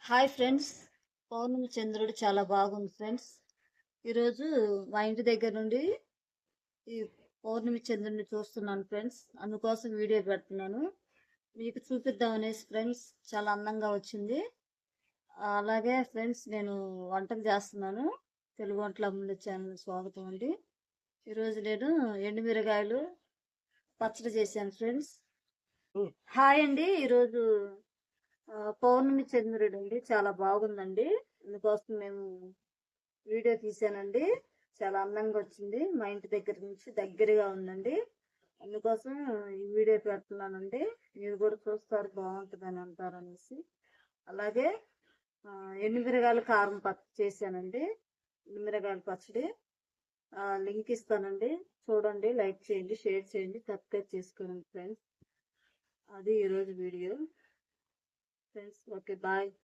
Hi friends. పౌర్ణమి చంద్రుడు చాలా బాగుంది ఫ్రెండ్స్. ఈరోజు మా ఇంటి దగ్గర నుండి ఈ పౌర్ణమి చంద్రుడిని చూస్తున్నాను ఫ్రెండ్స్. అందుకోసం వీడియో పెడుతున్నాను. మీకు చూపిద్దామనేసి ఫ్రెండ్స్. చాలా అందంగా వచ్చింది. అలాగే ఫ్రెండ్స్, నేను వంటలు చేస్తున్నాను. తెలుగు వంటల ముందు ఛానల్ స్వాగతం అండి. ఈరోజు నేను ఎండుమిరగాయలు పచ్చడి చేశాను ఫ్రెండ్స్. హాయ్ అండి. ఈరోజు పౌర్ణమి చంద్రుడు అండి, చాలా బాగుందండి. అందుకోసం మేము వీడియో తీసానండి. చాలా అందంగా వచ్చింది. మా ఇంటి దగ్గర నుంచి దగ్గరగా ఉందండి. అందుకోసం ఈ వీడియో పెడుతున్నానండి. మీరు కూడా చూస్తారు, బాగుంటుందని అంటారు అనేసి. అలాగే ఎండుమిరగాయల కారం పచ్చడి చేశానండి. ఎండుమిరగాయల పచ్చడి లింక్ ఇస్తానండి. చూడండి, లైక్ చేయండి, షేర్ చేయండి, సబ్స్క్రైబ్ చేసుకోండి ఫ్రెండ్స్. అది ఈరోజు వీడియో ఫ్రెండ్స్. Okay, bye.